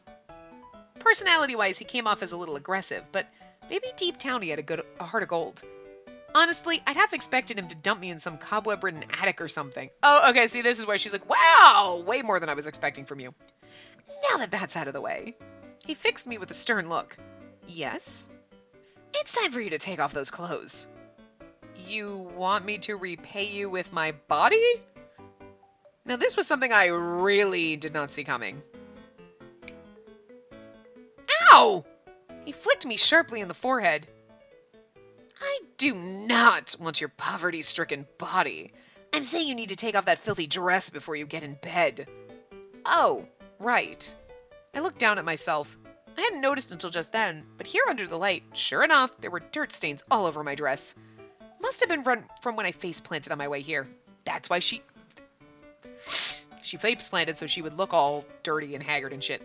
Personality-wise, he came off as a little aggressive, but maybe deep down he had a heart of gold. Honestly, I'd half expected him to dump me in some cobweb-ridden attic or something. Oh, okay, see, this is where she's like, wow, way more than I was expecting from you. Now that that's out of the way. He fixed me with a stern look. Yes? It's time for you to take off those clothes. You want me to repay you with my body? Now, this was something I really did not see coming. Ow! He flicked me sharply in the forehead. I do not want your poverty-stricken body. I'm saying you need to take off that filthy dress before you get in bed. Oh, right. I looked down at myself. I hadn't noticed until just then, but here under the light, sure enough, there were dirt stains all over my dress. Must have been from when I face-planted on my way here. That's why she face-planted so she would look all dirty and haggard and shit.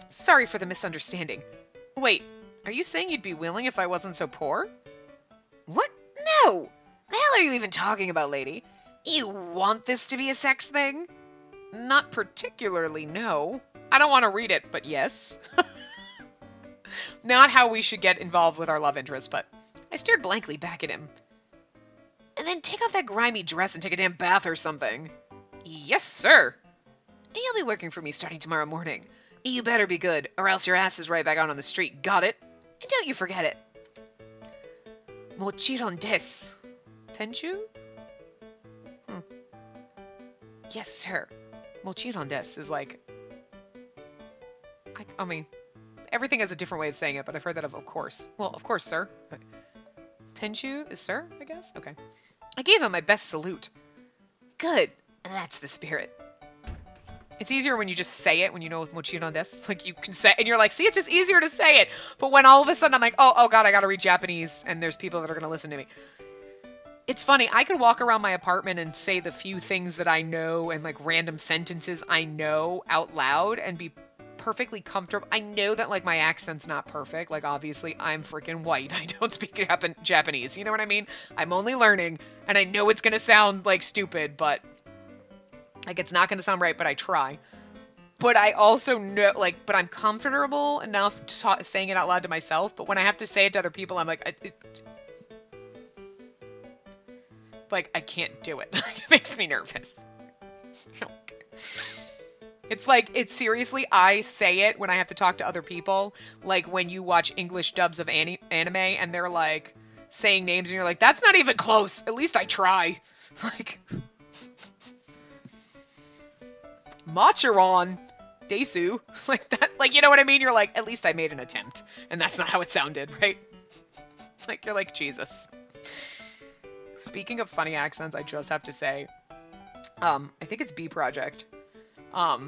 Sorry for the misunderstanding. Wait, are you saying you'd be willing if I wasn't so poor? What? No! The hell are you even talking about, lady? You want this to be a sex thing? Not particularly, no. I don't want to read it, but yes. Not how we should get involved with our love interest, but I stared blankly back at him. And then take off that grimy dress and take a damn bath or something. Yes, sir. You'll be working for me starting tomorrow morning. You better be good, or else your ass is right back out on the street, got it? And don't you forget it. Mochiron desu. Tenchu? Yes, sir. Mochiron desu is like... I mean, everything has a different way of saying it, but I've heard that of course. Well, of course, sir. Tenchu is sir, I guess? Okay. I gave him my best salute. Good. That's the spirit. It's easier when you just say it, when you know Mochiron desu. It's like you can say and you're like, see, it's just easier to say it. But when all of a sudden I'm like, oh God, I gotta read Japanese, and there's people that are gonna listen to me. It's funny, I could walk around my apartment and say the few things that I know and like random sentences I know out loud and be perfectly comfortable. I know that like my accent's not perfect. Like obviously I'm freaking white. I don't speak Japanese. You know what I mean? I'm only learning and I know it's gonna sound like stupid, but like it's not gonna sound right, but I try. But I also know, like, but I'm comfortable enough saying it out loud to myself. But when I have to say it to other people, I'm like, I can't do it. It makes me nervous. It's like, it's seriously, I say it when I have to talk to other people. Like when you watch English dubs of anime and they're like saying names and you're like, that's not even close. At least I try. Like, Machiron Desu. Like that, like, you know what I mean? You're like, at least I made an attempt. And that's not how it sounded, right? Like, you're like, Jesus. Speaking of funny accents, I just have to say, I think it's B Project. I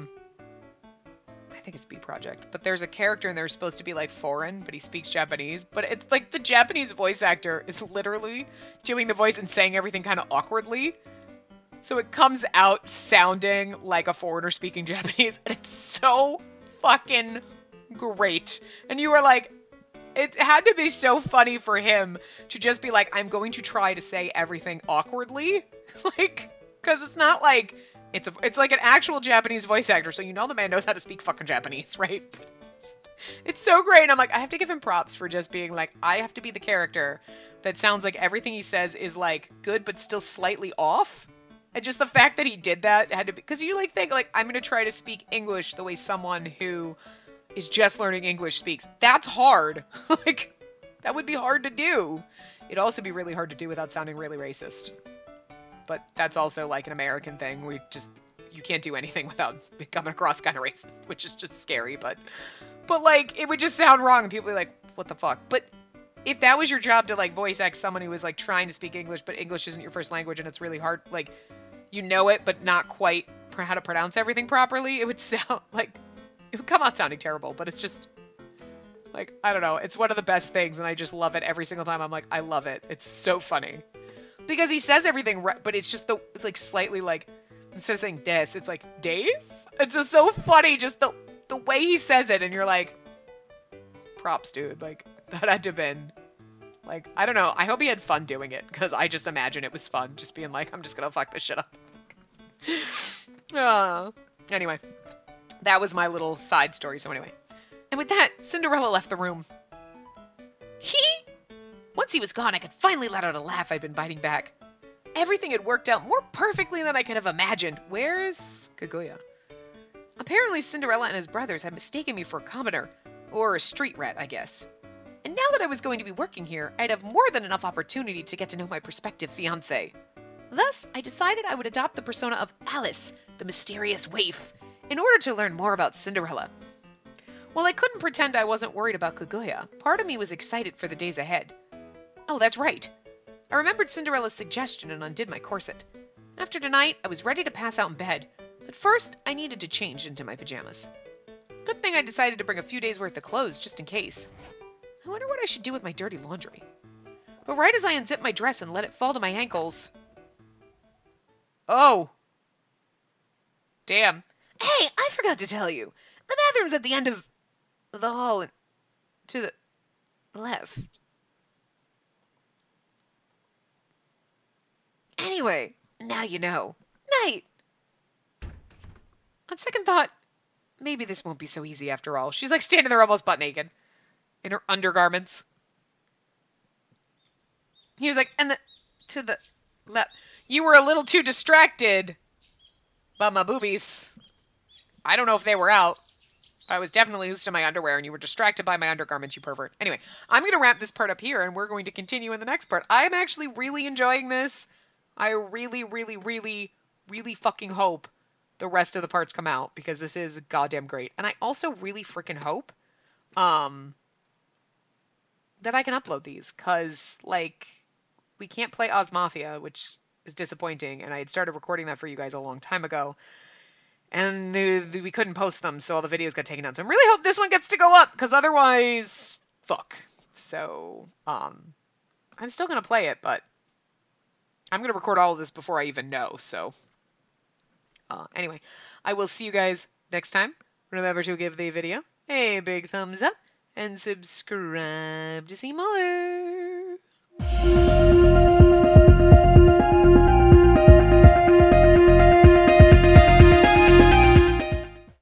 think it's B Project. But there's a character and they're supposed to be like foreign, but he speaks Japanese. But it's like the Japanese voice actor is literally doing the voice and saying everything kind of awkwardly. So it comes out sounding like a foreigner speaking Japanese. And it's so fucking great. And you were like, it had to be so funny for him to just be like, I'm going to try to say everything awkwardly. Like, because it's not like, it's like an actual Japanese voice actor, so you know the man knows how to speak fucking Japanese, right? It's so great. And I'm like, I have to give him props for just being like, I have to be the character that sounds like everything he says is like good, but still slightly off. And just the fact that he did that had to be, because you like think like, I'm going to try to speak English the way someone who is just learning English speaks. That's hard. Like, that would be hard to do. It'd also be really hard to do without sounding really racist. But that's also like an American thing. You can't do anything without coming across kind of racist, which is just scary. But like, it would just sound wrong and people would be like, what the fuck? But if that was your job to like voice act someone who was like trying to speak English, but English isn't your first language and it's really hard, like, you know it, but not quite how to pronounce everything properly, it would sound like, it would come out sounding terrible. But it's just like, I don't know. It's one of the best things and I just love it every single time. I'm like, I love it. It's so funny. Because he says everything right, but it's just it's like slightly like, instead of saying des, it's like days? It's just so funny, just the way he says it, and you're like, props, dude. Like, that had to have been, like, I don't know. I hope he had fun doing it, because I just imagine it was fun, just being like, I'm just gonna fuck this shit up. Anyway, that was my little side story, so anyway. And with that, Cinderella left the room. Once he was gone, I could finally let out a laugh I'd been biting back. Everything had worked out more perfectly than I could have imagined. Where's Kaguya? Apparently Cinderella and his brothers had mistaken me for a commoner, or a street rat, I guess. And now that I was going to be working here, I'd have more than enough opportunity to get to know my prospective fiancé. Thus, I decided I would adopt the persona of Alice, the mysterious waif, in order to learn more about Cinderella. While I couldn't pretend I wasn't worried about Kaguya, part of me was excited for the days ahead. Oh, that's right. I remembered Cinderella's suggestion and undid my corset. After tonight, I was ready to pass out in bed, but first I needed to change into my pajamas. Good thing I decided to bring a few days' worth of clothes just in case. I wonder what I should do with my dirty laundry. But right as I unzipped my dress and let it fall to my ankles... Oh! Damn. Hey, I forgot to tell you. The bathroom's at the end of the hall and to the left. Anyway, now you know. Night! On second thought, maybe this won't be so easy after all. She's like standing there almost butt naked. In her undergarments. He was like, and to the left. You were a little too distracted by my boobies. I don't know if they were out. I was definitely loose to my underwear and you were distracted by my undergarments, you pervert. Anyway, I'm going to wrap this part up here and we're going to continue in the next part. I'm actually really enjoying this. I really, really, really, really fucking hope the rest of the parts come out because this is goddamn great. And I also really freaking hope that I can upload these because, like, we can't play Oz Mafia, which is disappointing. And I had started recording that for you guys a long time ago. And we couldn't post them, so all the videos got taken down. So I really hope this one gets to go up because otherwise, fuck. So, I'm still going to play it, but I'm going to record all of this before I even know, so. Anyway, I will see you guys next time. Remember to give the video a big thumbs up and subscribe to see more.